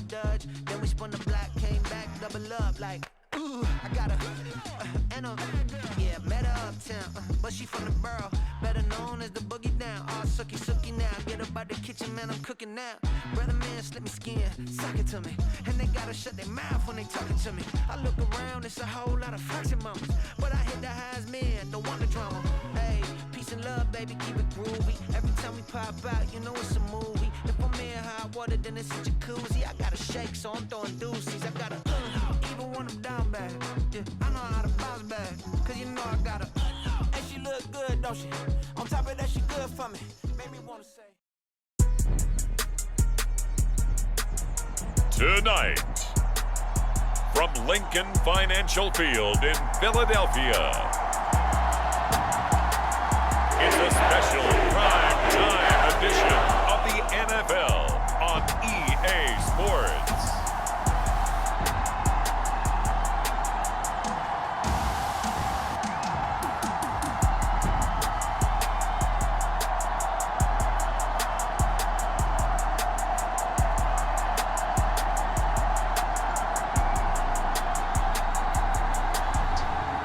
Dutch. Then we spun the block, came back, double up like, ooh, I got her. Yeah, met her uptown, but she from the borough. Better known as the boogie down. All sucky now. Get up out the kitchen, man, I'm cooking now. Brother man, slip me skin, suck it to me. And they gotta shut their mouth when they talking to me. I look around, it's a whole lot of fraction mamas. But I hit the highs, man, don't want the drama. Hey, peace and love, baby, keep it groovy. Every time we pop out, you know it's a movie. If I'm in hot water, then it's a jacuzzi. I gotta shake, so I'm throwing deuces. I gotta even when I'm down bad. Yeah, I know how to bounce back, cause you know I gotta. And she look good, don't she? On top of that, she good for me. Made me wanna say. Tonight, from Lincoln Financial Field in Philadelphia, it's a special prime time edition of the NFL on EA Sports.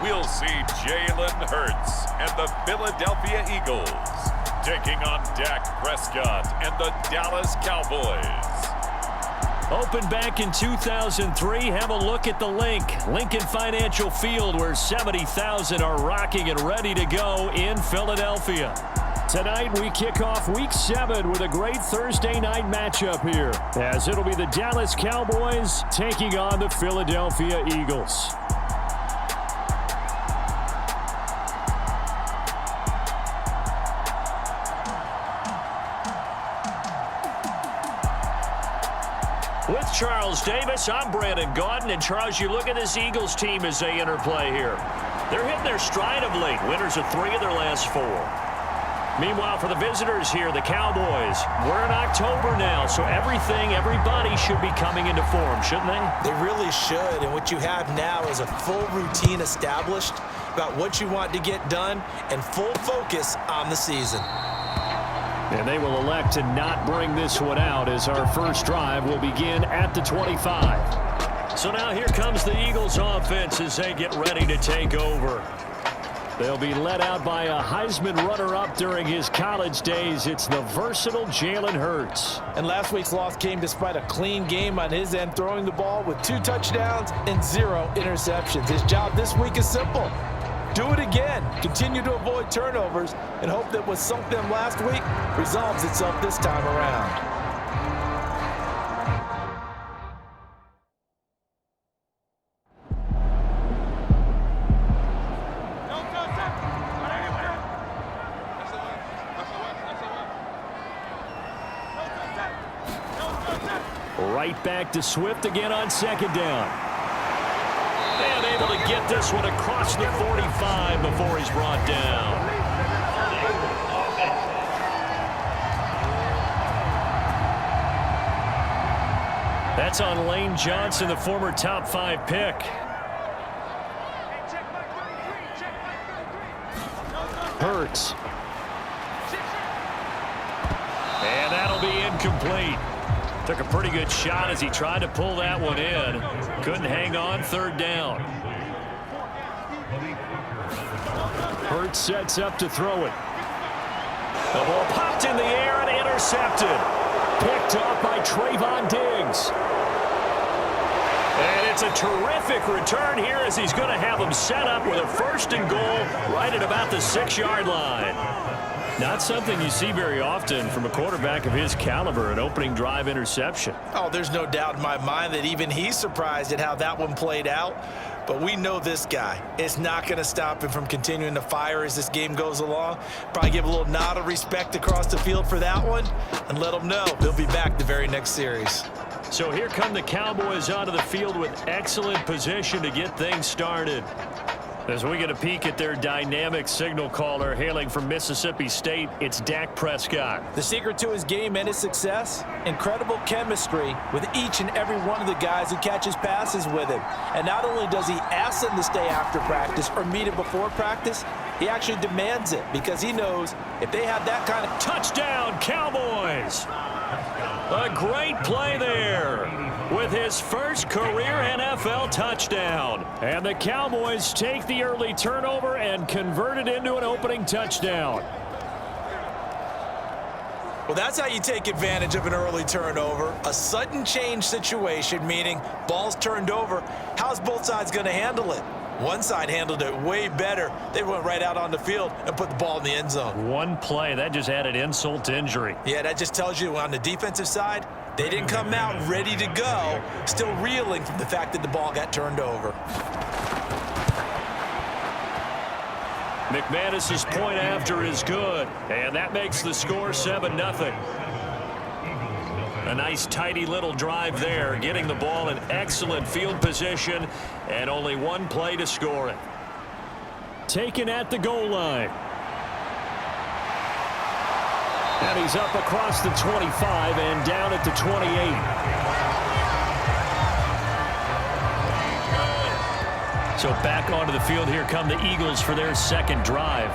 We'll see Jalen Hurts and the Philadelphia Eagles taking on Dak Prescott and the Dallas Cowboys. Opened back in 2003, have a look at the Lincoln Financial Field, where 70,000 are rocking and ready to go in Philadelphia. Tonight we kick off Week 7 with a great Thursday night matchup here, as it'll be the Dallas Cowboys taking on the Philadelphia Eagles. With Charles Davis, I'm Brandon Gaudin. And Charles, you look at this Eagles team as they interplay here. They're hitting their stride of late. Winners of 3 of their last 4. Meanwhile, for the visitors here, the Cowboys, we're in October now, so everybody should be coming into form, shouldn't they? They really should, and what you have now is a full routine established about what you want to get done and full focus on the season. And they will elect to not bring this one out, as our first drive will begin at the 25. So now here comes the Eagles offense as they get ready to take over. They'll be led out by a Heisman runner-up during his college days. It's the versatile Jalen Hurts. And last week's loss came despite a clean game on his end, throwing the ball with 2 touchdowns and 0 interceptions. His job this week is simple. Do it again. Continue to avoid turnovers and hope that what sunk them last week resolves itself this time around. Right back to Swift again on second down. And able to get this one across the 45 before he's brought down. That's on Lane Johnson, the former top 5 pick. Hurts. And that'll be incomplete. Took a pretty good shot as he tried to pull that one in. Couldn't hang on, third down. Hurts sets up to throw it. The ball popped in the air and intercepted. Picked off by Trayvon Diggs. And it's a terrific return here, as he's going to have him set up with a 1st and goal right at about the 6-yard line. Not something you see very often from a quarterback of his caliber, an opening drive interception. Oh, there's no doubt in my mind that even he's surprised at how that one played out. But we know this guy is not going to stop him from continuing to fire as this game goes along. Probably give a little nod of respect across the field for that one and let him know he'll be back the very next series. So here come the Cowboys onto the field with excellent position to get things started. As we get a peek at their dynamic signal caller hailing from Mississippi State, it's Dak Prescott. The secret to his game and his success, incredible chemistry with each and every one of the guys who catches passes with him. And not only does he ask them to stay after practice or meet him before practice, he actually demands it because he knows if they have that kind of touchdown, Cowboys. A great play there. with his first career NFL touchdown. And the Cowboys take the early turnover and convert it into an opening touchdown. Well, that's how you take advantage of an early turnover. A sudden change situation, meaning ball's turned over. How's both sides going to handle it? One side handled it way better. They went right out on the field and put the ball in the end zone. One play, that just added insult to injury. Yeah, that just tells you on the defensive side, they didn't come out ready to go, still reeling from the fact that the ball got turned over. McManus's point after is good, and that makes the score 7-0. A nice tidy little drive there, getting the ball in excellent field position, and only one play to score it. Taken at the goal line. And he's up across the 25 and down at the 28. So back onto the field here come the Eagles for their second drive.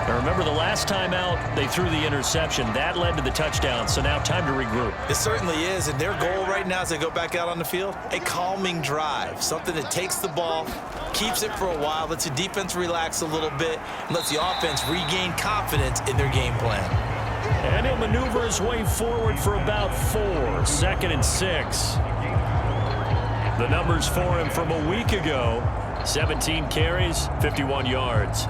Now remember, the last time out, they threw the interception. That led to the touchdown, so now time to regroup. It certainly is, and their goal right now as they go back out on the field, a calming drive, something that takes the ball, keeps it for a while, lets the defense relax a little bit, and lets the offense regain confidence in their game plan. And he'll maneuver his way forward for about 4, 2nd and 6. The numbers for him from a week ago, 17 carries, 51 yards.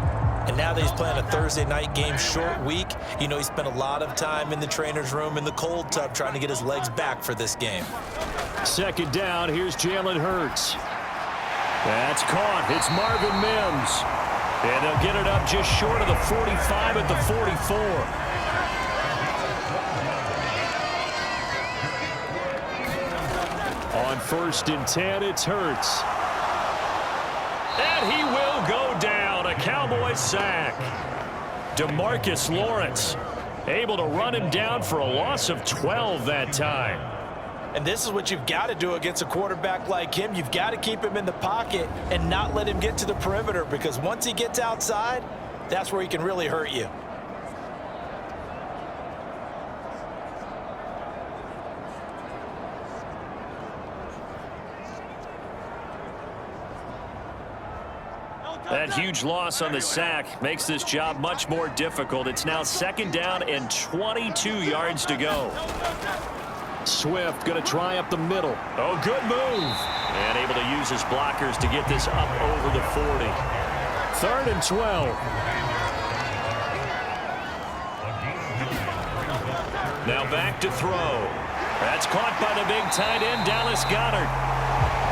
And now that he's playing a Thursday night game, short week, you know he spent a lot of time in the trainer's room in the cold tub trying to get his legs back for this game. Second down, here's Jalen Hurts. That's caught. It's Marvin Mims. And they'll get it up just short of the 45 at the 44. On 1st and 10, it's Hurts. And he will go down. A Cowboys sack. DeMarcus Lawrence able to run him down for a loss of 12 that time. And this is what you've got to do against a quarterback like him. You've got to keep him in the pocket and not let him get to the perimeter, because once he gets outside, that's where he can really hurt you. That huge loss on the sack makes this job much more difficult. It's now 2nd down and 22 yards to go. Swift going to try up the middle. Oh, good move. And able to use his blockers to get this up over the 40. 3rd and 12. Now back to throw. That's caught by the big tight end, Dallas Goedert.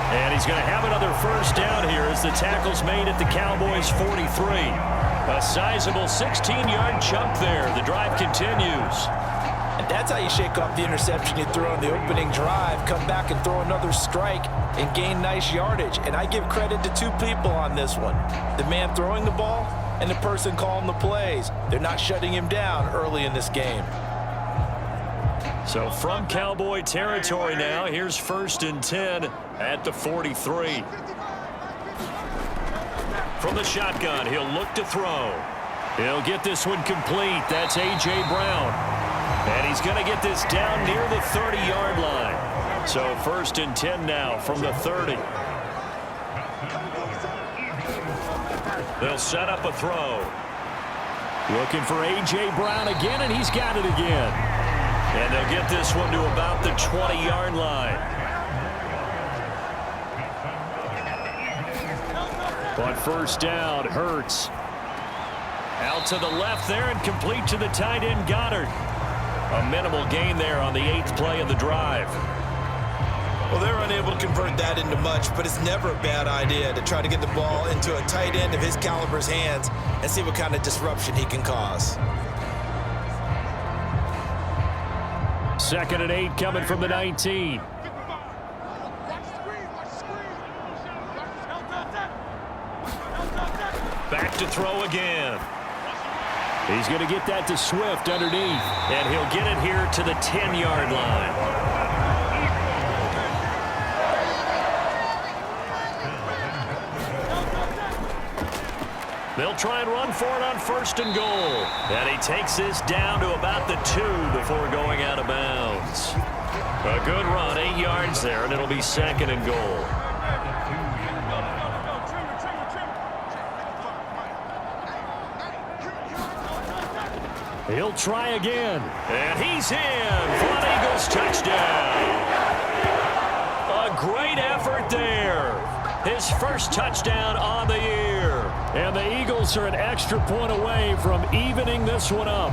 And he's going to have another first down here as the tackle's made at the Cowboys' 43. A sizable 16-yard chunk there. The drive continues. And that's how you shake off the interception you threw on the opening drive, come back and throw another strike and gain nice yardage. And I give credit to 2 people on this one. The man throwing the ball and the person calling the plays. They're not shutting him down early in this game. So from Cowboy territory now, here's 1st and 10 at the 43. From the shotgun, he'll look to throw. He'll get this one complete. That's A.J. Brown. And he's going to get this down near the 30-yard line. So 1st and 10 now from the 30. They'll set up a throw. Looking for A.J. Brown again, and he's got it again. And they'll get this one to about the 20-yard line. On 1st down, Hurts. Out to the left there and complete to the tight end, Goedert. A minimal gain there on the 8th play of the drive. Well, they're unable to convert that into much, but it's never a bad idea to try to get the ball into a tight end of his caliber's hands and see what kind of disruption he can cause. 2nd and 8 coming from the 19. Back to throw again. He's going to get that to Swift underneath, and he'll get it here to the 10-yard line. They'll try and run for it on 1st and goal. And he takes this down to about the 2 before going out of bounds. A good run, 8 yards there, and it'll be 2nd and goal. He'll try again, and he's in for an Eagles touchdown. A great effort there. His first touchdown on the year. And the Eagles are an extra point away from evening this one up.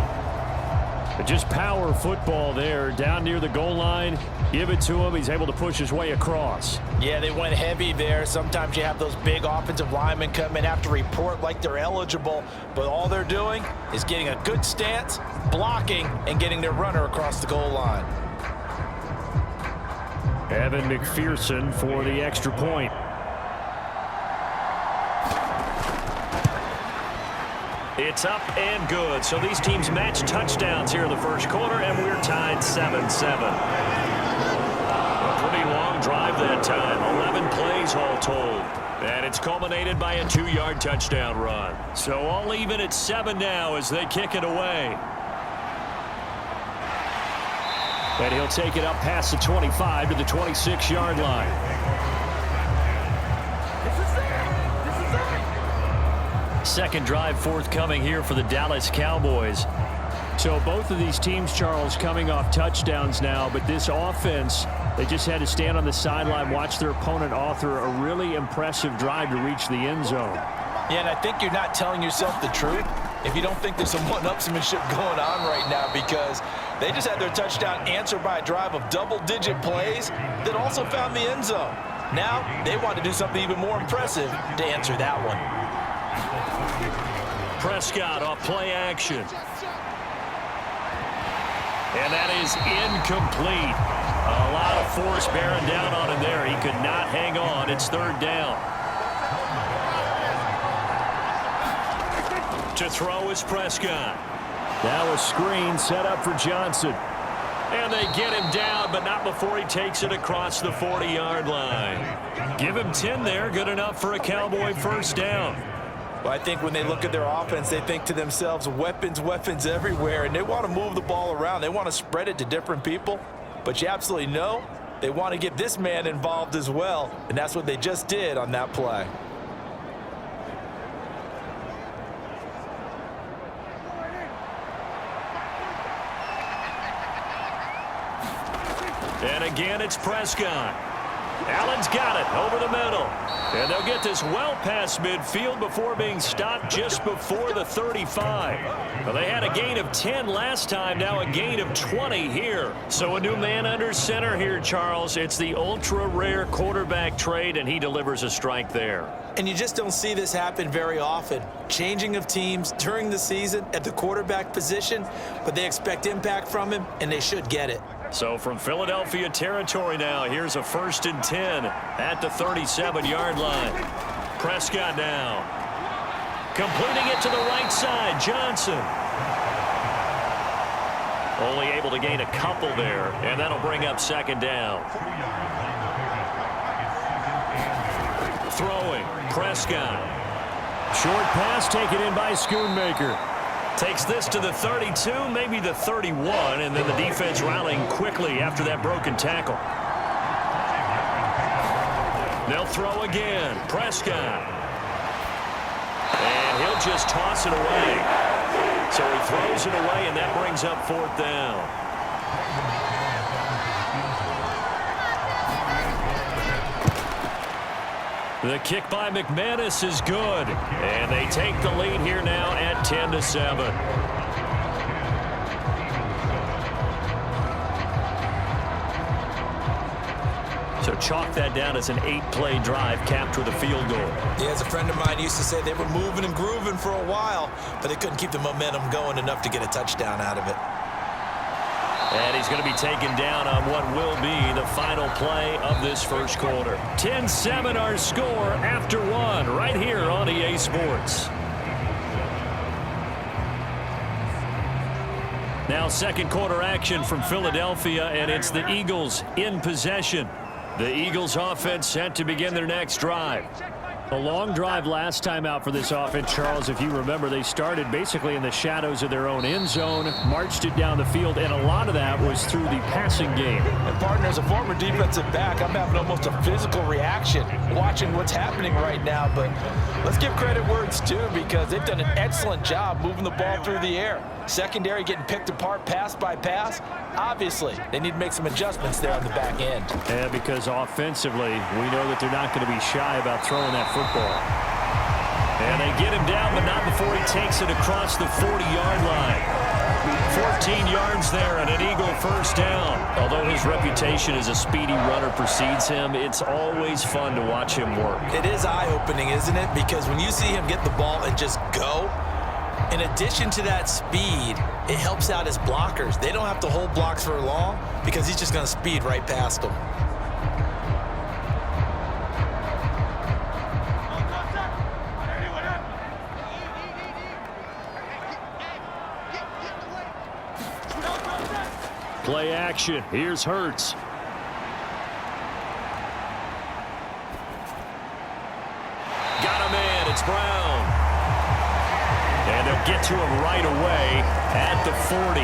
But just power football there, down near the goal line. Give it to him. He's able to push his way across. Yeah, they went heavy there. Sometimes you have those big offensive linemen come in, have to report like they're eligible, but all they're doing is getting a good stance, blocking, and getting their runner across the goal line. Evan McPherson for the extra point. It's up and good. So these teams match touchdowns here in the first quarter, and we're tied 7-7. A pretty long drive that time. 11 plays all told. And it's culminated by a 2-yard touchdown run. So all even at 7 now as they kick it away. And he'll take it up past the 25 to the 26-yard line. Second drive forthcoming here for the Dallas Cowboys. So both of these teams, Charles, coming off touchdowns now, but this offense, they just had to stand on the sideline, watch their opponent author a really impressive drive to reach the end zone. Yeah, and I think you're not telling yourself the truth if you don't think there's some one-upsmanship going on right now, because they just had their touchdown answered by a drive of double-digit plays that also found the end zone. Now they want to do something even more impressive to answer that one. Prescott off play action. And that is incomplete. A lot of force bearing down on him there. He could not hang on. It's 3rd down. To throw is Prescott. Now a screen set up for Johnson. And they get him down, but not before he takes it across the 40-yard line. Give him 10 there. Good enough for a Cowboy first down. Well, I think when they look at their offense, they think to themselves, weapons, weapons everywhere, and they want to move the ball around. They want to spread it to different people, but you absolutely know they want to get this man involved as well, and that's what they just did on that play. And again, it's Prescott. Allen's got it over the middle. And they'll get this well past midfield before being stopped just before the 35. Well, they had a gain of 10 last time, now a gain of 20 here. So a new man under center here, Charles. It's the ultra-rare quarterback trade, and he delivers a strike there. And you just don't see this happen very often. Changing of teams during the season at the quarterback position, but they expect impact from him, and they should get it. So from Philadelphia territory now, here's a 1st and 10 at the 37-yard line. Prescott now. Completing it to the right side, Johnson. Only able to gain a couple there, and that'll bring up 2nd down. Throwing, Prescott. Short pass taken in by Schoonmaker. Takes this to the 32, maybe the 31, and then the defense rallying quickly after that broken tackle. They'll throw again. Prescott. And he'll just toss it away. So he throws it away, and that brings up 4th down. The kick by McManus is good, and they take the lead here now at 10-7. So chalk that down as an 8-play drive capped with a field goal. Yeah, as a friend of mine used to say, they were moving and grooving for a while, but they couldn't keep the momentum going enough to get a touchdown out of it. And he's going to be taken down on what will be the final play of this first quarter. 10-7 our score after 1 right here on EA Sports. Now second quarter action from Philadelphia, and it's the Eagles in possession. The Eagles offense set to begin their next drive. A long drive last time out for this offense, Charles. If you remember, they started basically in the shadows of their own end zone, marched it down the field, and a lot of that was through the passing game. And partner, as a former defensive back, I'm having almost a physical reaction watching what's happening right now. But let's give credit where it's due, because they've done an excellent job moving the ball through the air. Secondary getting picked apart pass by pass. Obviously, they need to make some adjustments there on the back end. Yeah, because offensively, we know that they're not going to be shy about throwing that football. And they get him down, but not before he takes it across the 40-yard line. 14 yards there and an Eagle first down. Although his reputation as a speedy runner precedes him, it's always fun to watch him work. It is eye-opening, isn't it? Because when you see him get the ball and just go, in addition to that speed, it helps out his blockers. They don't have to hold blocks for long because he's just going to speed right past them. Play action. Here's Hurts. Got a man. It's Brown. And they'll get to him right away at the 40.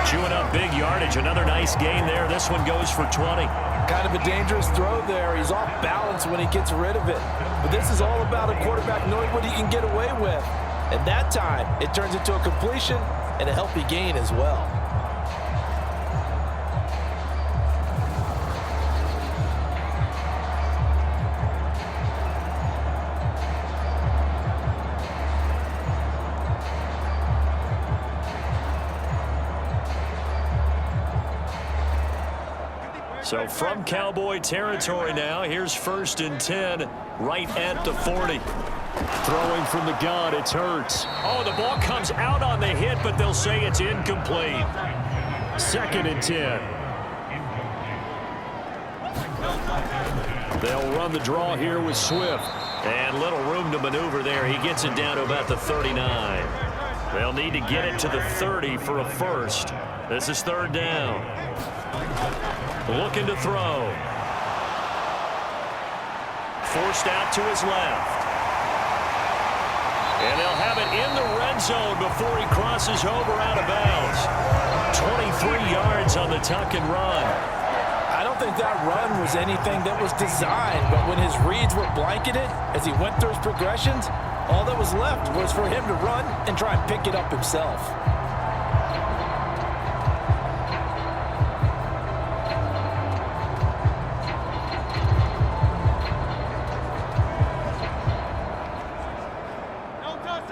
Chewing up big yardage. Another nice gain there. This one goes for 20. Kind of a dangerous throw there. He's off balance when he gets rid of it. But this is all about a quarterback knowing what he can get away with. And that time, it turns into a completion and a healthy gain as well. So from Cowboy territory now, here's 1st and 10 right at the 40. Throwing from the gun, it's Hurts. Oh, the ball comes out on the hit, but they'll say it's incomplete. 2nd and 10. They'll run the draw here with Swift. And little room to maneuver there. He gets it down to about the 39. They'll need to get it to the 30 for a first. This is 3rd down. Looking to throw. Forced out to his left. And they'll have it in the red zone before he crosses over out of bounds. 23 yards on the tuck and run. I don't think that run was anything that was designed, but when his reads were blanketed as he went through his progressions, all that was left was for him to run and try and pick it up himself.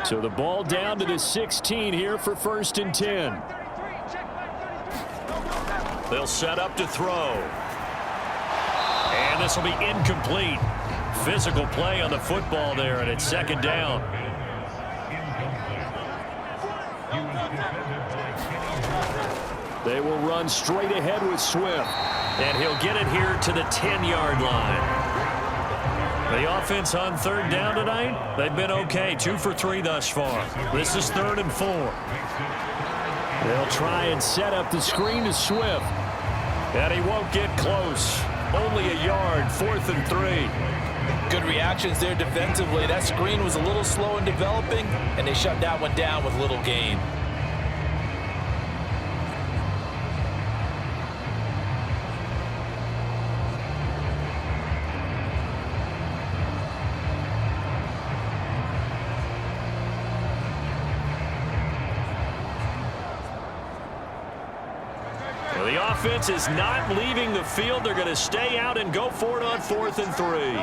So the ball down to the 16 here for 1st and 10. They'll set up to throw. And this will be incomplete. Physical play on the football there, and it's 2nd down. They will run straight ahead with Swift. And he'll get it here to the 10-yard line. The offense on 3rd down tonight, they've been okay. 2 for 3 thus far. This is 3rd and 4. They'll try and set up the screen to Swift. And he won't get close. Only a yard, 4th and 3. Good reactions there defensively. That screen was a little slow in developing, and they shut that one down with little gain. The offense is not leaving the field. They're going to stay out and go for it on 4th and 3.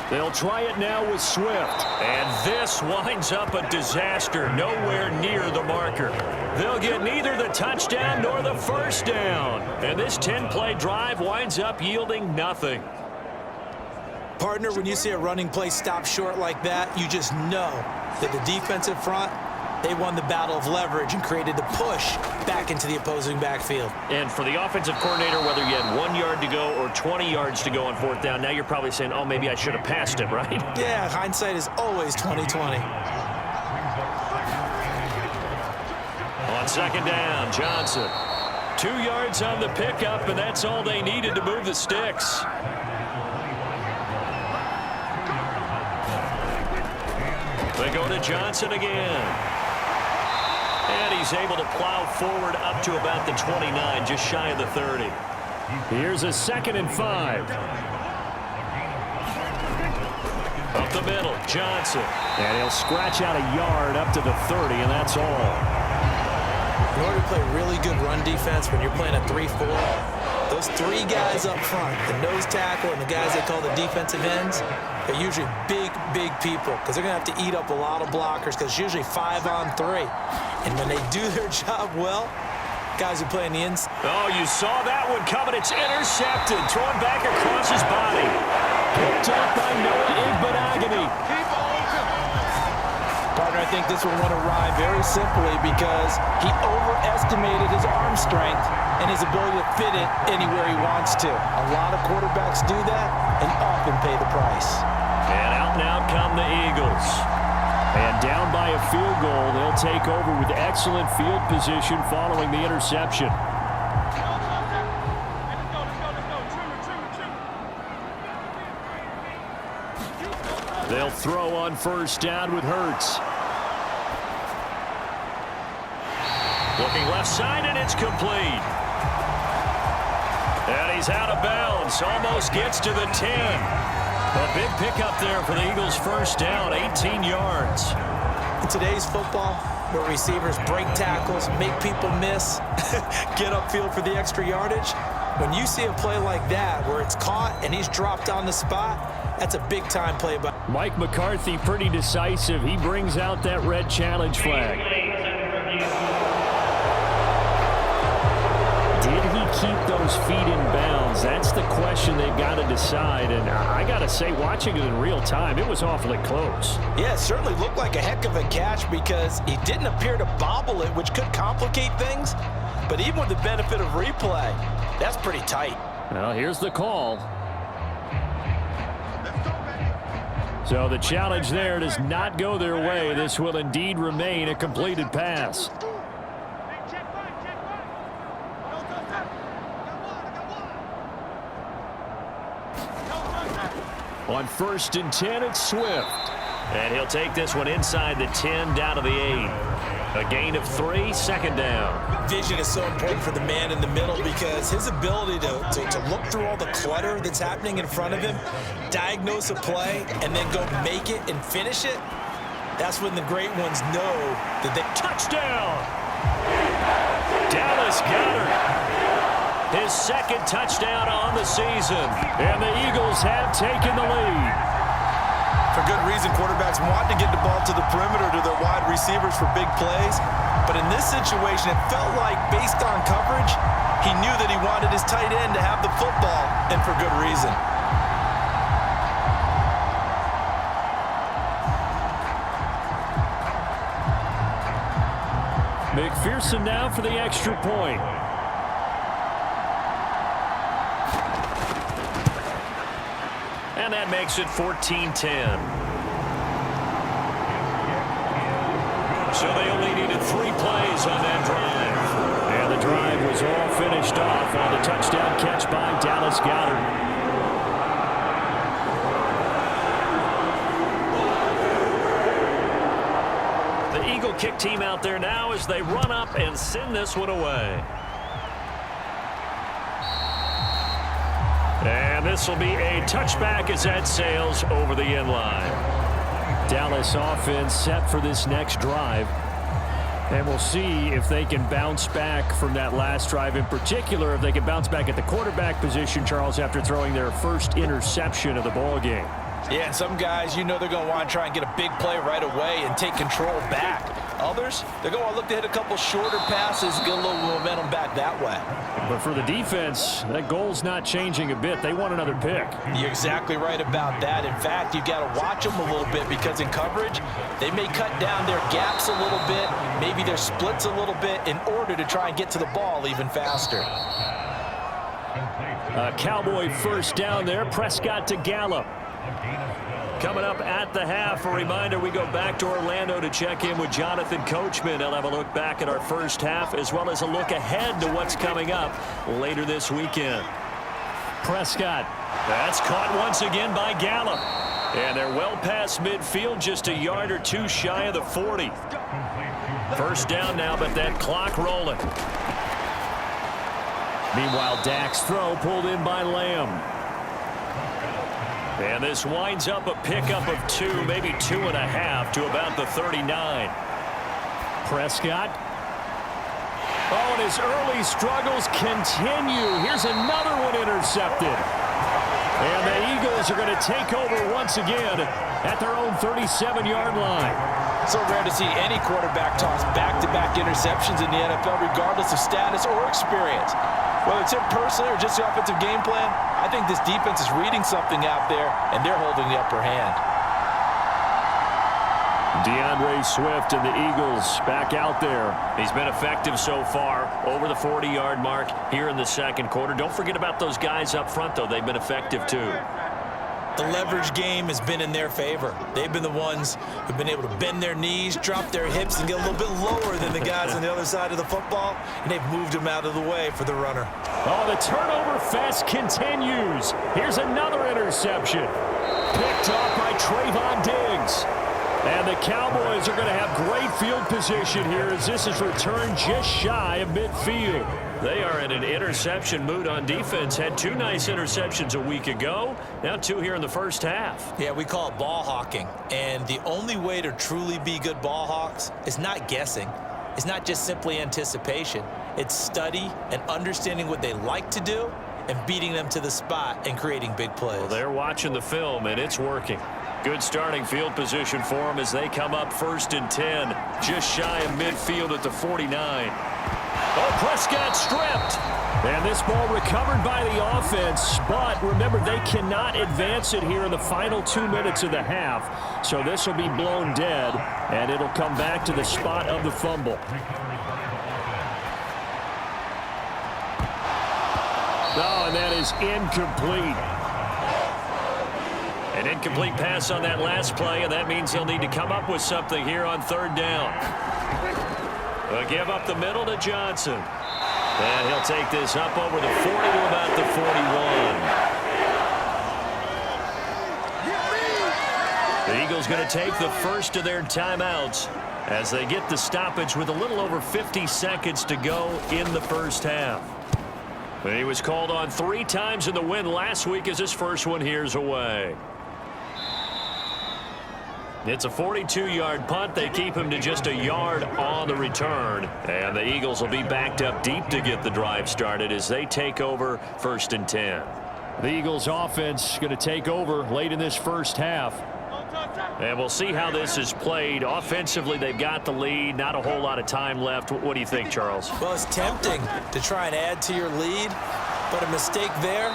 They'll try it now with Swift. And this winds up a disaster. Nowhere near the marker. They'll get neither the touchdown nor the first down. And this 10-play drive winds up yielding nothing. Partner, when you see a running play stop short like that, you just know that the defensive front, they won the battle of leverage and created the push back into the opposing backfield. And for the offensive coordinator, whether you had 1 yard to go or 20 yards to go on 4th down, now you're probably saying, oh, maybe I should have passed it, right? Yeah, hindsight is always 20/20. On 2nd down, Johnson. 2 yards on the pickup, and that's all they needed to move the sticks. They go to Johnson again. And he's able to plow forward up to about the 29, just shy of the 30. Here's a 2nd and 5. Up the middle, Johnson. And he'll scratch out a yard up to the 30, and that's all. In order to play really good run defense when you're playing a 3-4, those 3 guys up front, the nose tackle and the guys they call the defensive ends, they're usually big people because they're going to have to eat up a lot of blockers because it's usually 5 on 3. And when they do their job well, guys who play in the inside. Oh, you saw that one coming. It's intercepted. Thrown back across his body. Picked up by Noah Igbenogany. Partner, I think this one went awry very simply because he overestimated his arm strength and his ability to fit it anywhere he wants to. A lot of quarterbacks do that and often pay the price. And out come the Eagles. And down by a field goal, they'll take over with excellent field position following the interception. They'll throw on 1st down with Hurts. Looking left side, and it's complete. And he's out of bounds. Almost gets to the 10. A big pickup there for the Eagles' 1st down, 18 yards. In today's football, where receivers break tackles, make people miss, get upfield for the extra yardage, when you see a play like that where it's caught and he's dropped on the spot, that's a big-time play by Mike McCarthy, pretty decisive. He brings out that red challenge flag. Did he keep those feet in bounds? That's the question they've got to decide. And I got to say, watching it in real time, it was awfully close. Yeah, it certainly looked like a heck of a catch because he didn't appear to bobble it, which could complicate things. But even with the benefit of replay, that's pretty tight. Well, here's the call. So the challenge there does not go their way. This will indeed remain a completed pass. On 1st and 10, it's Swift. And he'll take this one inside the 10 down to the 8. A gain of 3, 2nd down. Vision is so important for the man in the middle because his ability to look through all the clutter that's happening in front of him, diagnose a play, and then go make it and finish it, that's when the great ones know that they... Touchdown! Dallas Goedert. His 2nd touchdown on the season. And the Eagles have taken the lead. For good reason, quarterbacks want to get the ball to the perimeter to their wide receivers for big plays. But in this situation, it felt like, based on coverage, he knew that he wanted his tight end to have the football, and for good reason. McPherson now for the extra point. And that makes it 14-10. So they only needed 3 plays on that drive. And the drive was all finished off on the touchdown catch by Dallas Goedert. The Eagle kick team out there now as they run up and send this one away. And this will be a touchback as that sails over the end line. Dallas offense set for this next drive. And we'll see if they can bounce back from that last drive. In particular, if they can bounce back at the quarterback position, Charles, after throwing their first interception of the ball game. Yeah, and some guys, you know they're going to want to try and get a big play right away and take control back. Others, they're going to look to hit a couple shorter passes, get a little momentum back that way. But for the defense, that goal's not changing a bit. They want another pick. You're exactly right about that. In fact, you've got to watch them a little bit because in coverage, they may cut down their gaps a little bit, maybe their splits a little bit in order to try and get to the ball even faster. Cowboy 1st down there. Prescott to Gallup. Coming up at the half, a reminder, we go back to Orlando to check in with Jonathan Coachman. He'll have a look back at our first half as well as a look ahead to what's coming up later this weekend. Prescott, that's caught once again by Gallup. And they're well past midfield, just a yard or two shy of the 40. First down now, but that clock rolling. Meanwhile, Dak's throw pulled in by Lamb. And this winds up a pickup of 2, maybe 2.5 to about the 39. Prescott. Oh, and his early struggles continue. Here's another one intercepted. And the Eagles are going to take over once again at their own 37-yard line. So rare to see any quarterback toss back-to-back interceptions in the NFL, regardless of status or experience. Whether it's him personally or just the offensive game plan, I think this defense is reading something out there, and they're holding the upper hand. DeAndre Swift and the Eagles back out there. He's been effective so far, over the 40-yard mark here in the second quarter. Don't forget about those guys up front, though. They've been effective, too. The leverage game has been in their favor. They've been the ones who've been able to bend their knees, drop their hips, and get a little bit lower than the guys on the other side of the football, and they've moved them out of the way for the runner. Oh, the turnover fest continues. Here's another interception. Picked off by Trayvon Diggs. And the Cowboys are going to have great field position here as this is returned just shy of midfield. They are in an interception mood on defense. Had 2 nice interceptions a week ago. Now 2 here in the first half. Yeah, we call it ball hawking. And the only way to truly be good ball hawks is not guessing. It's not just simply anticipation. It's study and understanding what they like to do and beating them to the spot and creating big plays. Well, they're watching the film, and it's working. Good starting field position for them as they come up 1st and 10. Just shy of midfield at the 49. Oh, Prescott stripped. And this ball recovered by the offense. But remember, they cannot advance it here in the final 2 minutes of the half. So this will be blown dead, and it'll come back to the spot of the fumble. Oh, and that is incomplete. An incomplete pass on that last play, and that means they'll need to come up with something here on 3rd down. They'll give up the middle to Johnson. And he'll take this up over the 40 to about the 41. The Eagles going to take the first of their timeouts as they get the stoppage with a little over 50 seconds to go in the first half. He was called on 3 times in the win last week as his first one here's away. It's a 42-yard punt. They keep him to just a yard on the return. And the Eagles will be backed up deep to get the drive started as they take over 1st and 10. The Eagles offense going to take over late in this first half. And we'll see how this is played. Offensively, they've got the lead. Not a whole lot of time left. What do you think, Charles? Well, it's tempting to try and add to your lead, but a mistake there,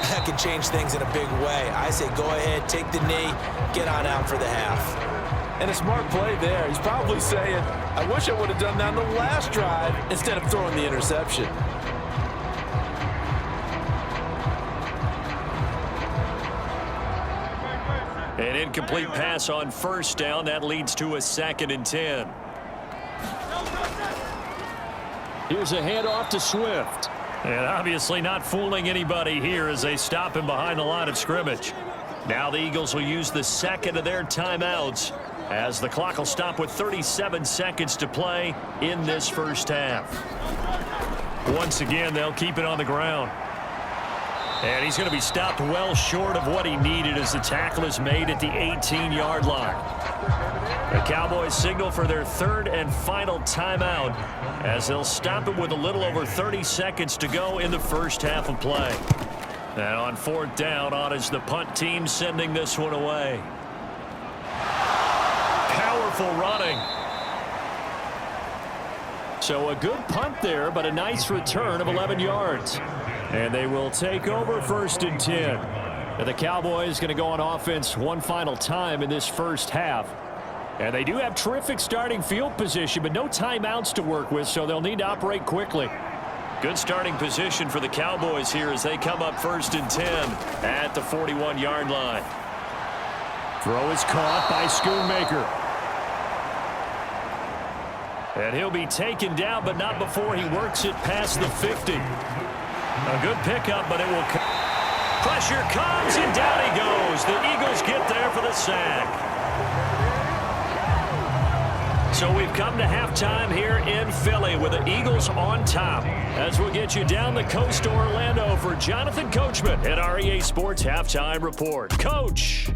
that can change things in a big way. I say go ahead, take the knee, get on out for the half. And a smart play there. He's probably saying, I wish I would have done that on the last drive instead of throwing the interception. An incomplete pass on 1st down. That leads to a 2nd and 10. Here's a handoff to Swift. And obviously not fooling anybody here as they stop him behind the line of scrimmage. Now the Eagles will use the 2nd of their timeouts as the clock will stop with 37 seconds to play in this first half. Once again, they'll keep it on the ground. And he's going to be stopped well short of what he needed as the tackle is made at the 18-yard line. The Cowboys signal for their 3rd and final timeout as they'll stop it with a little over 30 seconds to go in the first half of play. And on 4th down, on is the punt team sending this one away. Powerful running. So a good punt there, but a nice return of 11 yards. And they will take over 1st and 10. And the Cowboys going to go on offense one final time in this first half. And they do have terrific starting field position, but no timeouts to work with, so they'll need to operate quickly. Good starting position for the Cowboys here as they come up 1st and 10 at the 41-yard line. Throw is caught by Schoonmaker. And he'll be taken down, but not before he works it past the 50. A good pickup, but it will come. Pressure comes, and down he goes. The Eagles get there for the sack. So we've come to halftime here in Philly with the Eagles on top. As we'll get you down the coast to Orlando for Jonathan Coachman at REA Sports Halftime Report. Coach.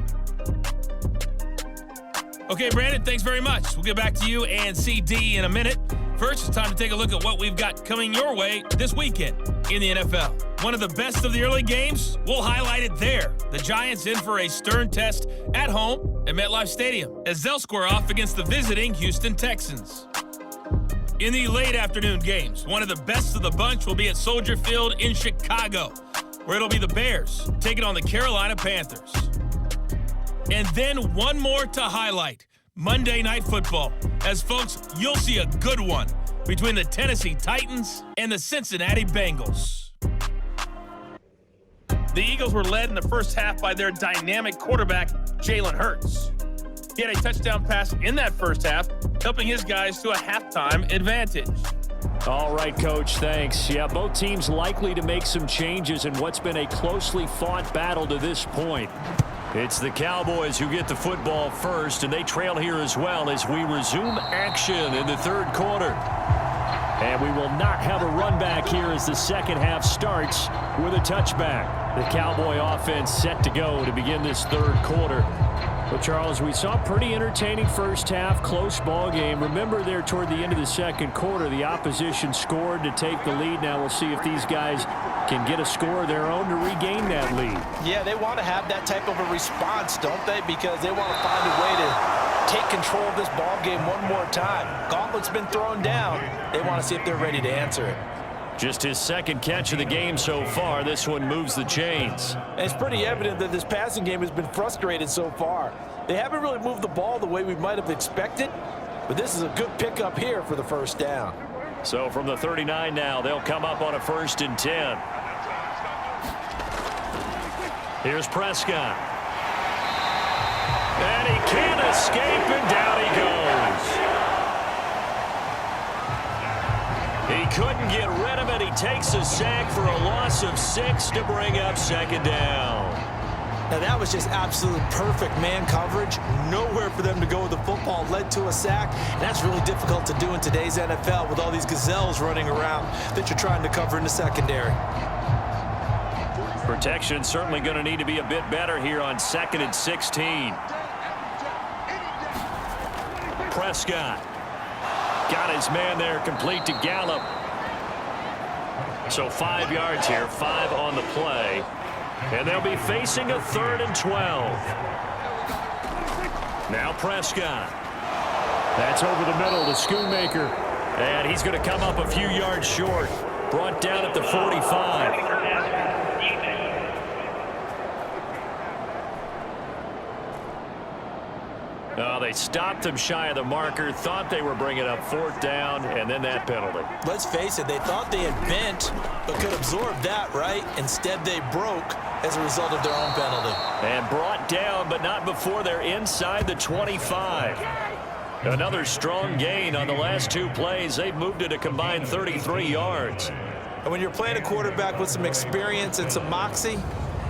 Okay, Brandon, thanks very much. We'll get back to you and CD in a minute. First, it's time to take a look at what we've got coming your way this weekend in the NFL. One of the best of the early games, we'll highlight it there. The Giants in for a stern test at home at MetLife Stadium as they'll square off against the visiting Houston Texans. In the late afternoon games, one of the best of the bunch will be at Soldier Field in Chicago, where it'll be the Bears taking on the Carolina Panthers. And then one more to highlight. Monday Night Football. As folks, you'll see a good one between the Tennessee Titans and the Cincinnati Bengals. The Eagles were led in the first half by their dynamic quarterback, Jalen Hurts. He had a touchdown pass in that first half, helping his guys to a halftime advantage. All right, Coach, thanks. Yeah, both teams likely to make some changes in what's been a closely fought battle to this point. It's the Cowboys who get the football first, and they trail here as well as we resume action in the third quarter. And we will not have a run back here as the second half starts with a touchback. The Cowboy offense set to go to begin this third quarter. Well, Charles, we saw a pretty entertaining first half, close ball game. Remember there toward the end of the second quarter, the opposition scored to take the lead. Now we'll see if these guys can get a score of their own to regain that lead. Yeah, they want to have that type of a response, don't they? Because they want to find a way to take control of this ball game one more time. Gauntlet's been thrown down. They want to see if they're ready to answer it. Just his second catch of the game so far. This one moves the chains. And it's pretty evident that this passing game has been frustrated so far. They haven't really moved the ball the way we might have expected, but this is a good pickup here for the first down. So from the 39 now, they'll come up on a 1st and 10. Here's Prescott. And he can't escape, and down he goes. He couldn't get rid of it. He takes a sack for a loss of 6 to bring up second down. Now that was just absolute perfect man coverage. Nowhere for them to go with the football. Led to a sack. And that's really difficult to do in today's NFL with all these gazelles running around that you're trying to cover in the secondary. Protection certainly going to need to be a bit better here on 2nd and 16. Prescott. Got his man there, complete to Gallup. So 5 yards here, 5 on the play. And they'll be facing a 3rd and 12. Now Prescott. That's over the middle to Schoonmaker. And he's going to come up a few yards short. Brought down at the 45. They stopped him shy of the marker, thought they were bringing up 4th down, and then that penalty. Let's face it, they thought they had bent, but could absorb that, right? Instead, they broke as a result of their own penalty. And brought down, but not before they're inside the 25. Another strong gain on the last 2 plays. They've moved it a combined 33 yards. And when you're playing a quarterback with some experience and some moxie,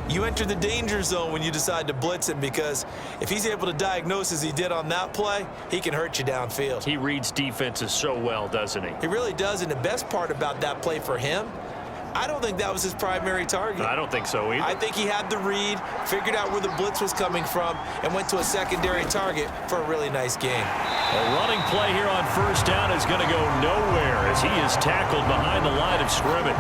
you enter the danger zone when you decide to blitz him, because if he's able to diagnose as he did on that play, he can hurt you downfield. He reads defenses so well, doesn't he? He really does, and the best part about that play for him, I don't think that was his primary target. I don't think so either. I think he had the read, figured out where the blitz was coming from, and went to a secondary target for a really nice game. A running play here on 1st down is going to go nowhere as he is tackled behind the line of scrimmage.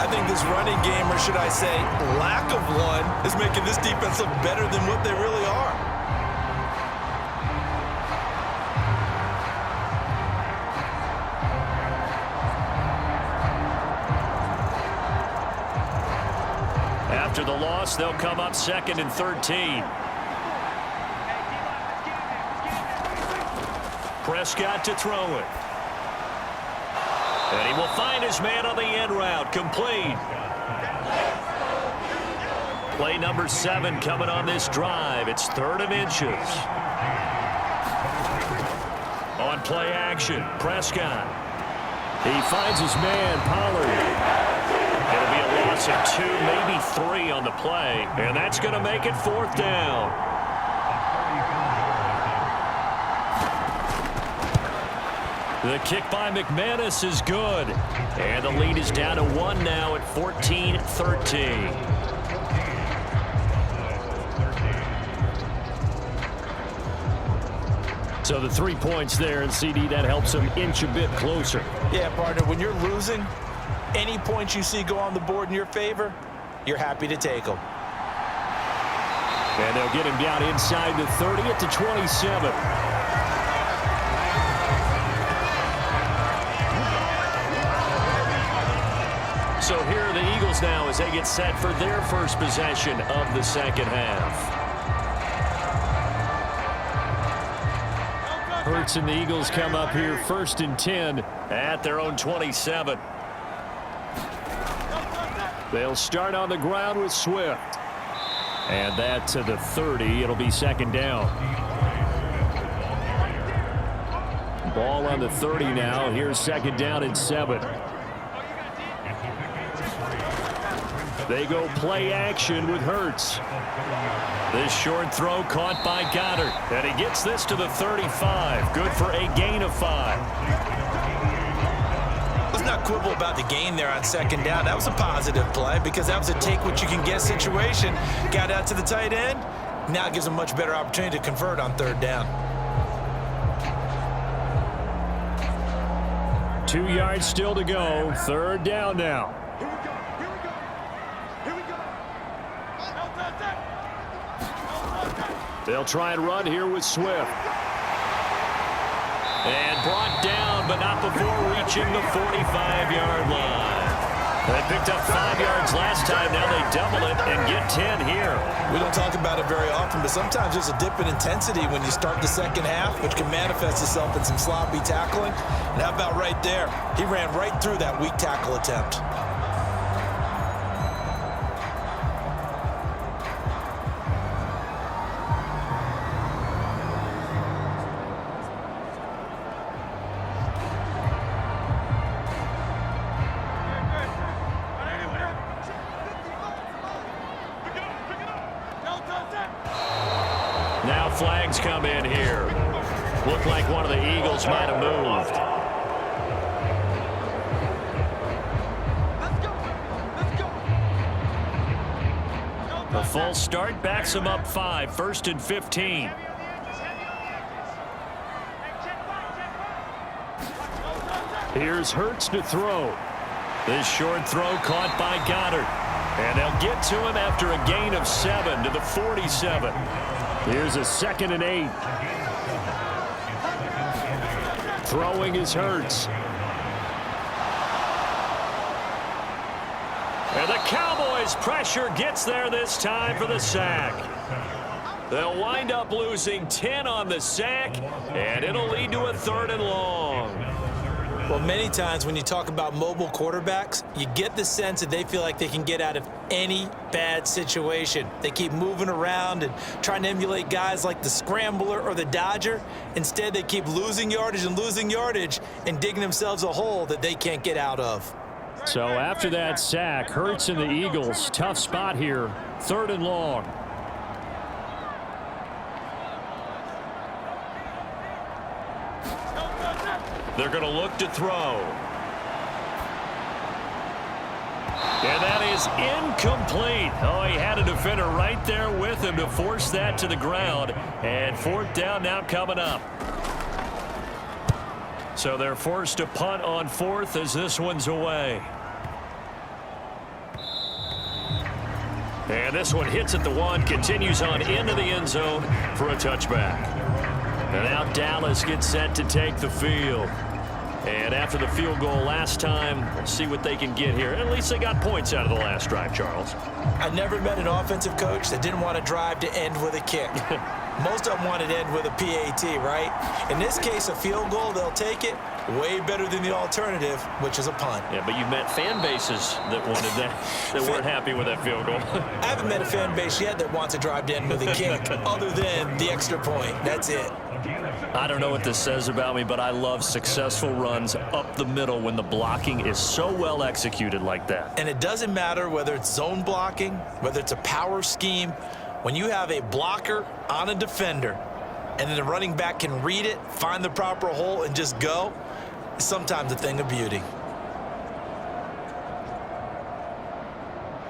I think this running game, or should I say lack of one, is making this defense look better than what they really are. After the loss, they'll come up 2nd and 13. Prescott to throw it. And he will find his man on the end route, complete. Play number 7 coming on this drive. It's 3rd and inches. On play action, Prescott. He finds his man, Pollard. It'll be a loss loss of 2, maybe 3 on the play, and that's going to make it 4th down. The kick by McManus is good, and the lead is down to 1 now at 14-13. So the 3 points there, and CD, that helps them inch a bit closer. Yeah, partner, when you're losing, any points you see go on the board in your favor, you're happy to take them. And they'll get him down inside the 30 at the 27. So here are the Eagles now as they get set for their first possession of the second half. Hurts and the Eagles come up here 1st and 10 at their own 27. They'll start on the ground with Swift. And that to the 30. It'll be 2nd down. Ball on the 30 now. Here's 2nd down and 7. They go play action with Hurts. This short throw caught by Goddard. And he gets this to the 35. Good for a gain of 5. Let's not quibble about the gain there on 2nd down. That was a positive play because that was a take-what-you-can-get situation. Got out to the tight end. Now it gives them a much better opportunity to convert on 3rd down. 2 yards still to go. 3rd down now. They'll try and run here with Swift. And brought down, but not before reaching the 45-yard line. They picked up 5 yards last time. Now they double it and get 10 here. We don't talk about it very often, but sometimes there's a dip in intensity when you start the second half, which can manifest itself in some sloppy tackling. And how about right there? He ran right through that weak tackle attempt. Now flags come in here. Looked like one of the Eagles might have moved. The full start backs them up 5, 1st and 15. Here's Hurts to throw. This short throw caught by Goddard. And they'll get to him after a gain of 7 to the 47. Here's a 2nd and 8. Throwing is Hurts. And the Cowboys pressure gets there this time for the sack. They'll wind up losing 10 on the sack, and it'll lead to a 3rd and long. Well, many times when you talk about mobile quarterbacks, you get the sense that they feel like they can get out of any bad situation. They keep moving around and trying to emulate guys like the Scrambler or the Dodger. Instead, they keep losing yardage and digging themselves a hole that they can't get out of. So after that sack, Hurts and the Eagles, tough spot here, 3rd and long. They're going to look to throw. And that is incomplete. Oh, he had a defender right there with him to force that to the ground. And 4th down now coming up. So they're forced to punt on 4th as this one's away. And this one hits at the 1, continues on into the end zone for a touchback. And now Dallas gets set to take the field. And after the field goal last time, we'll see what they can get here. At least they got points out of the last drive, Charles. I never met an offensive coach that didn't want to drive to end with a kick. Most of them wanted to end with a PAT, right? In this case, a field goal, they'll take it. Way better than the alternative, which is a punt. Yeah, but you've met fan bases that wanted that weren't happy with that field goal. I haven't met a fan base yet that wants to drive down with a kick other than the extra point. That's it. I don't know what this says about me, but I love successful runs up the middle when the blocking is so well executed like that. And it doesn't matter whether it's zone blocking, whether it's a power scheme. When you have a blocker on a defender and then the running back can read it, find the proper hole, and just go, it's sometimes a thing of beauty.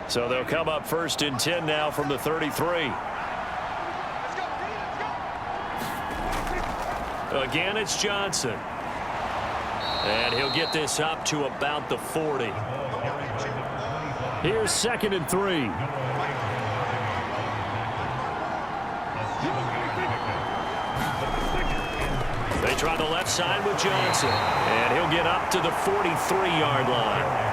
So they'll come up 1st and 10 now from the 33. Again, it's Johnson. And he'll get this up to about the 40. Here's 2nd and 3. They try the left side with Johnson. And he'll get up to the 43-yard line.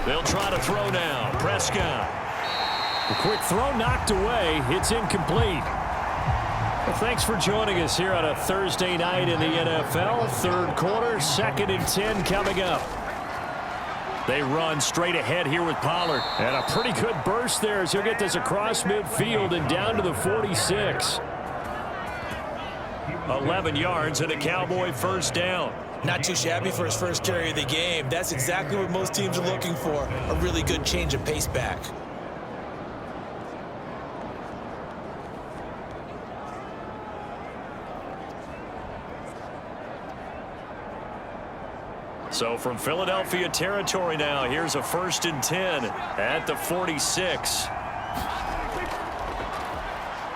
They'll try to throw now. Prescott. A quick throw knocked away. It's incomplete. Well, thanks for joining us here on a Thursday night in the NFL. 3rd quarter, 2nd and 10 coming up. They run straight ahead here with Pollard. And a pretty good burst there as he'll get this across midfield and down to the 46. 11 yards and a Cowboy first down. Not too shabby for his first carry of the game. That's exactly what most teams are looking for, a really good change of pace back. So from Philadelphia territory now, here's a 1st and 10 at the 46.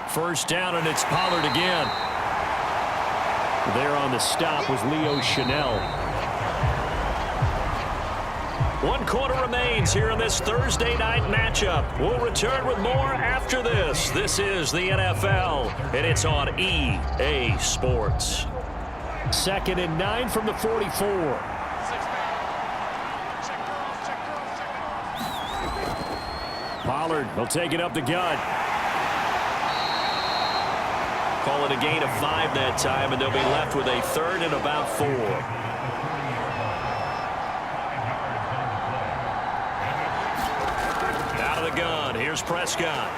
First down, and it's Pollard again. There on the stop was Leo Chanel. 1 quarter remains here in this Thursday night matchup. We'll return with more after this. This is the NFL, and it's on EA Sports. 2nd and 9 from the 44. Pollard will take it up the gut. Call it a gain of 5 that time, and they'll be left with a 3rd and about 4. Out of the gun, here's Prescott.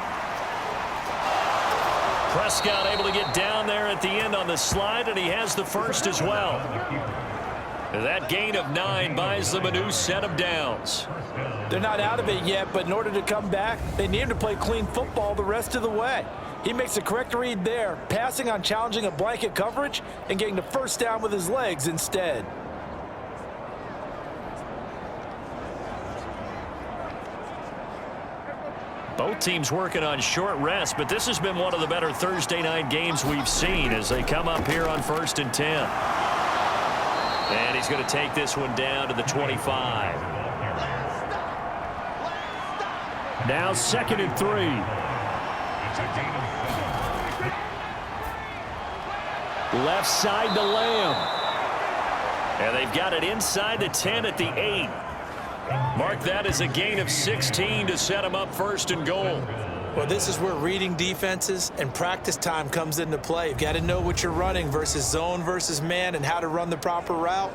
Prescott able to get down there at the end on the slide, and he has the first as well. That gain of 9 buys them a new set of downs. They're not out of it yet, but in order to come back, they need him to play clean football the rest of the way. He makes the correct read there, passing on challenging a blanket coverage and getting the first down with his legs instead. Both teams working on short rest, but this has been one of the better Thursday night games we've seen as they come up here on 1st and 10. And he's going to take this one down to the 25. Now 2nd and 3. Left side to Lamb. And they've got it inside the 10 at the 8. Mark that as a gain of 16 to set them up 1st and goal. Well, this is where reading defenses and practice time comes into play. You've got to know what you're running versus zone versus man and how to run the proper route.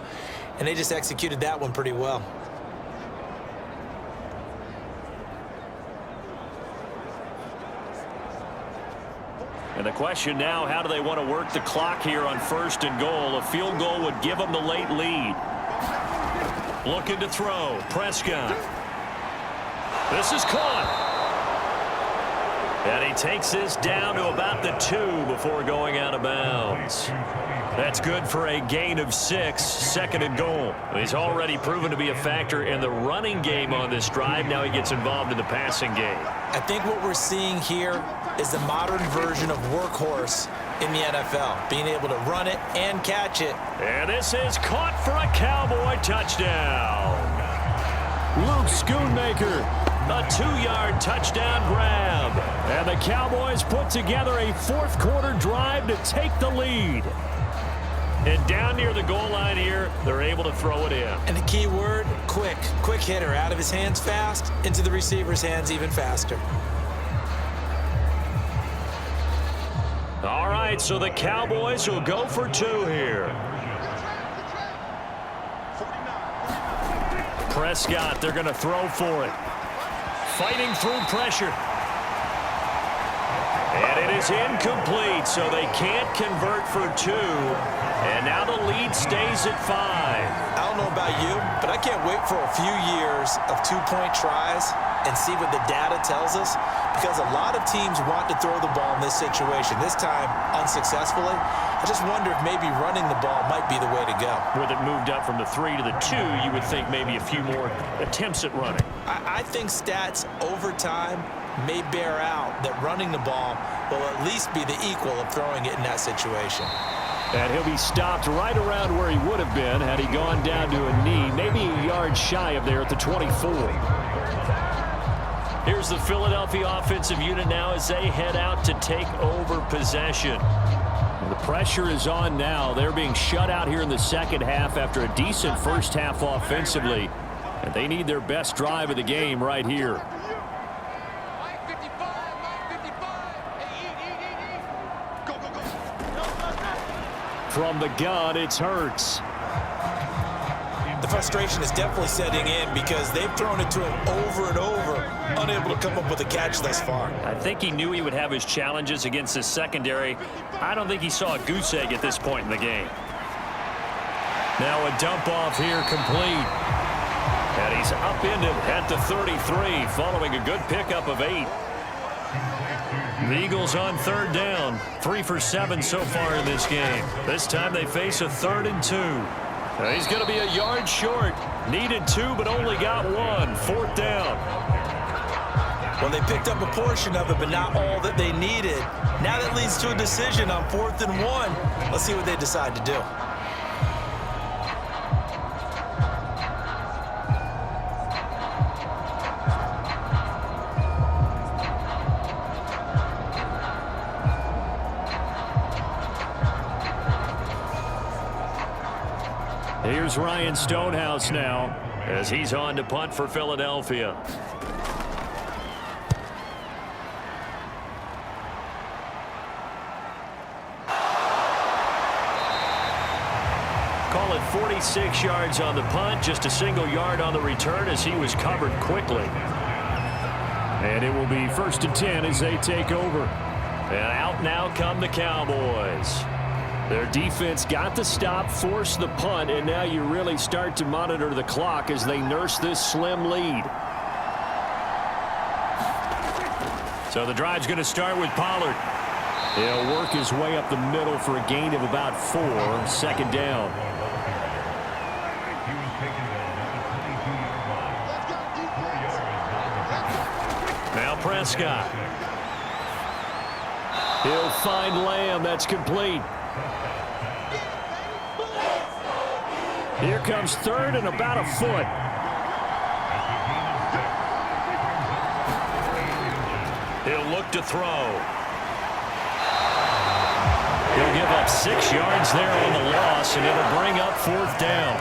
And they just executed that one pretty well. And the question now, how do they want to work the clock here on 1st and goal? A field goal would give them the late lead. Looking to throw. Prescott. This is caught. And he takes this down to about the 2 before going out of bounds. That's good for a gain of 6, 2nd and goal. He's already proven to be a factor in the running game on this drive. Now he gets involved in the passing game. I think what we're seeing here is the modern version of workhorse in the NFL, being able to run it and catch it. And this is caught for a Cowboy touchdown. Luke Schoonmaker, a 2-yard touchdown grab. And the Cowboys put together a 4th quarter drive to take the lead. And down near the goal line here, they're able to throw it in. And the key word, quick. Quick hitter, out of his hands fast, into the receiver's hands even faster. right, so the Cowboys will go for two here. Prescott, they're going to throw for it. Fighting through pressure. And it is incomplete, so they can't convert for two. And now the lead stays at 5. I don't know about you, but I can't wait for a few years of two-point tries and see what the data tells us, because a lot of teams want to throw the ball in this situation, this time unsuccessfully. I just wonder if maybe running the ball might be the way to go. With it moved up from the 3 to the 2, you would think maybe a few more attempts at running. I think stats over time may bear out that running the ball will at least be the equal of throwing it in that situation. And he'll be stopped right around where he would have been had he gone down to a knee, maybe a yard shy of there at the 24. Here's the Philadelphia offensive unit now as they head out to take over possession. The pressure is on now. They're being shut out here in the second half after a decent first half offensively. And they need their best drive of the game right here. From the gun, it's Hurts. The frustration is definitely setting in because they've thrown it to him over and over, unable to come up with a catch thus far. I think he knew he would have his challenges against his secondary. I don't think he saw a goose egg at this point in the game. Now a dump off here complete. And he's upended at the 33 following a good pickup of 8. The Eagles on third down. 3 for 7 so far in this game. This time they face a 3rd and 2. He's going to be a yard short. Needed 2, but only got 1. 4th down. Well, they picked up a portion of it, but not all that they needed. Now that leads to a decision on 4th and 1. Let's see what they decide to do. Here's Ryan Stonehouse now as he's on to punt for Philadelphia. Call it 46 yards on the punt, just a single yard on the return as he was covered quickly. And it will be 1st and 10 as they take over. And out now come the Cowboys. Their defense got the stop, forced the punt, and now you really start to monitor the clock as they nurse this slim lead. So the drive's going to start with Pollard. He'll work his way up the middle for a gain of about 4. 2nd down. Now Prescott. He'll find Lamb. That's complete. Here comes 3rd and about a foot. He'll look to throw. He'll give up 6 yards there on the loss, and it'll bring up 4th down.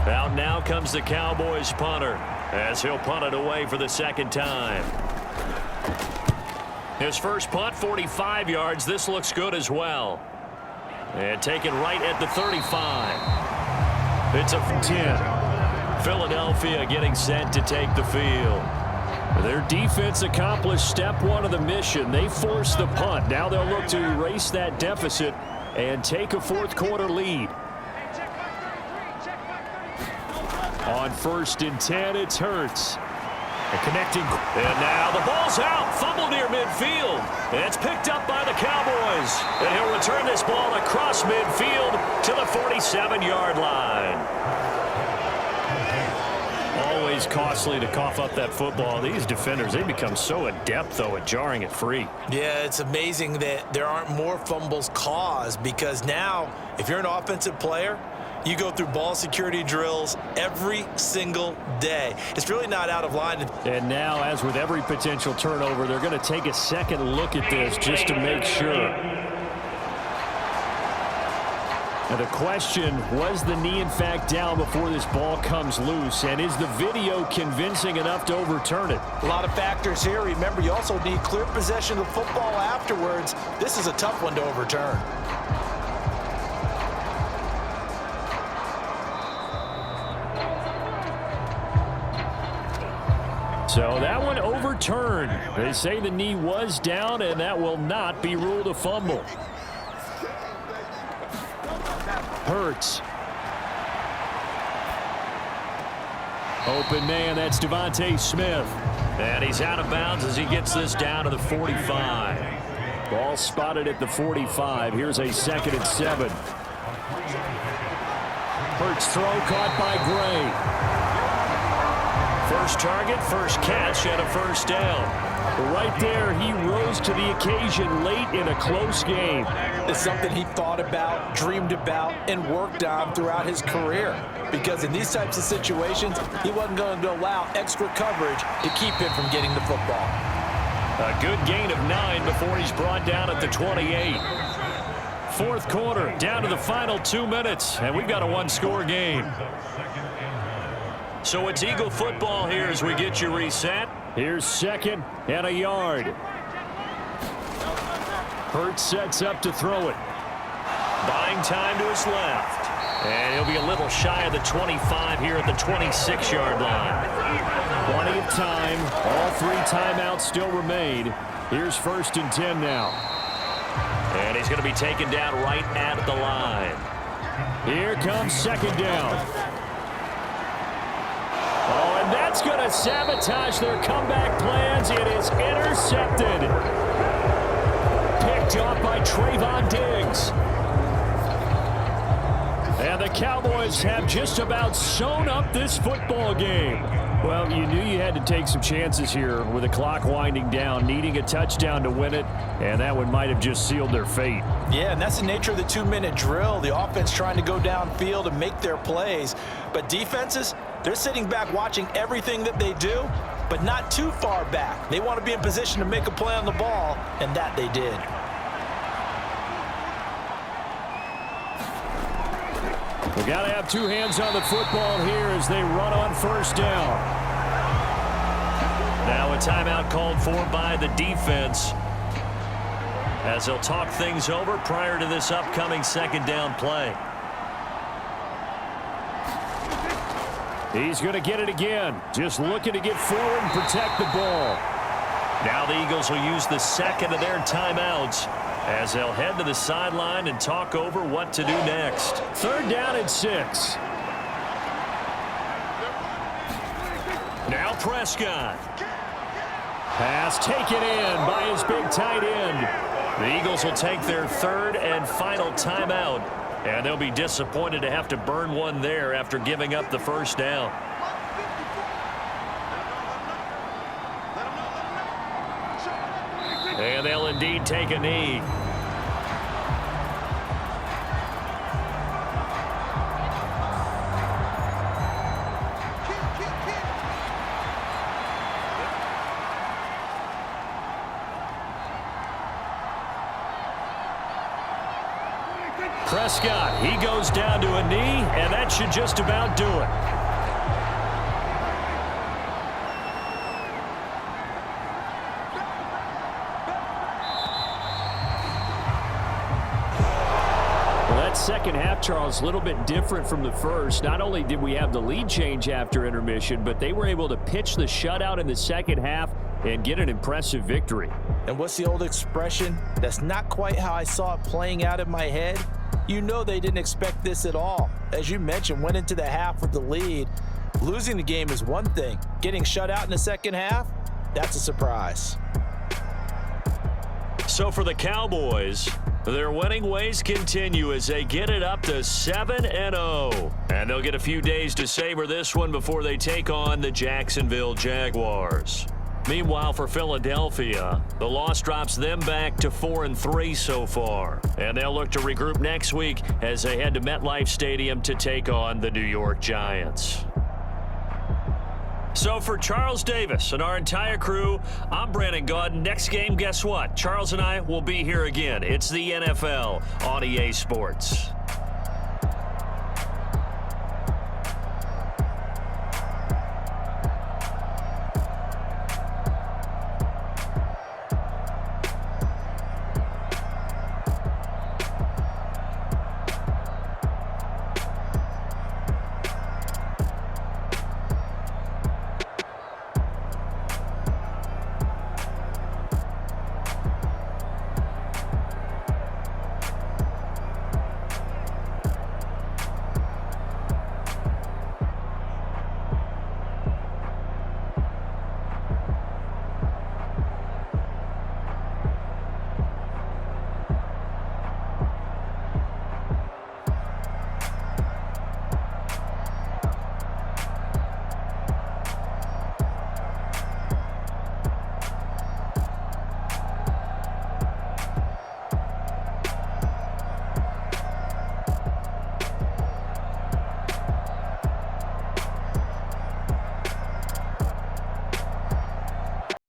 Out now comes the Cowboys punter as he'll punt it away for the 2nd time. His first punt, 45 yards. This looks good as well. And taken right at the 35. It's a 10. Philadelphia getting set to take the field. Their defense accomplished step 1 of the mission. They forced the punt. Now they'll look to erase that deficit and take a 4th quarter lead. On 1st and 10, it's Hurts. Connecting. And now the ball's out. Fumble near midfield. And it's picked up by the Cowboys. And he'll return this ball across midfield to the 47-yard line. Always costly to cough up that football. These defenders, they become so adept, though, at jarring it free. Yeah, it's amazing that there aren't more fumbles caused, because now if you're an offensive player, You go through ball security drills every single day. It's really not out of line. And now, as with every potential turnover, they're going to take a second look at this just to make sure. Now the question, was the knee in fact down before this ball comes loose? And is the video convincing enough to overturn it? A lot of factors here. Remember, you also need clear possession of the football afterwards. This is a tough one to overturn. So that one overturned. They say the knee was down, and that will not be ruled a fumble. Hurts. Open man, that's Devontae Smith. And he's out of bounds as he gets this down to the 45. Ball spotted at the 45. Here's a 2nd and 7. Hurts throw caught by Gray. First target, first catch, and a first down. Right there, he rose to the occasion late in a close game. It's something he thought about, dreamed about, and worked on throughout his career. Because in these types of situations, he wasn't going to allow extra coverage to keep him from getting the football. A good gain of 9 before he's brought down at the 28. Fourth quarter, down to the final 2 minutes, and we've got a one-score game. So it's Eagle football here as we get you reset. Here's 2nd and a yard. Hurts sets up to throw it. Buying time to his left. And he'll be a little shy of the 25 here at the 26-yard line. Plenty of time. All 3 timeouts still remain. Here's 1st and 10 now. And he's going to be taken down right at the line. Here comes 2nd down. Oh, and that's going to sabotage their comeback plans. It is intercepted. Picked off by Trayvon Diggs. And the Cowboys have just about sewn up this football game. Well, you knew you had to take some chances here with the clock winding down, needing a touchdown to win it, and that one might have just sealed their fate. Yeah, and that's the nature of the 2-minute drill. The offense trying to go downfield and make their plays. But defenses, they're sitting back watching everything that they do, but not too far back. They want to be in position to make a play on the ball, and that they did. We got to have 2 hands on the football here as they run on 1st down. Now a timeout called for by the defense as they'll talk things over prior to this upcoming 2nd down play. He's going to get it again. Just looking to get forward and protect the ball. Now the Eagles will use the 2nd of their timeouts as they'll head to the sideline and talk over what to do next. 3rd down and 6. Now Prescott. Pass taken in by his big tight end. The Eagles will take their 3rd and final timeout, and they'll be disappointed to have to burn one there after giving up the 1st down. And they'll indeed take a knee. Prescott, he goes down to a knee, and that should just about do it. That 2nd half, Charles, a little bit different from the first. Not only did we have the lead change after intermission, but they were able to pitch the shutout in the 2nd half and get an impressive victory. And what's the old expression? That's not quite how I saw it playing out in my head. You know they didn't expect this at all. As you mentioned, went into the half with the lead. Losing the game is one thing. Getting shut out in the 2nd half, that's a surprise. So for the Cowboys, their winning ways continue as they get it up to 7-0. And they'll get a few days to savor this one before they take on the Jacksonville Jaguars. Meanwhile, for Philadelphia, the loss drops them back to 4-3 so far. And they'll look to regroup next week as they head to MetLife Stadium to take on the New York Giants. So for Charles Davis and our entire crew, I'm Brandon Gaudin. Next game, guess what? Charles and I will be here again. It's the NFL on EA Sports.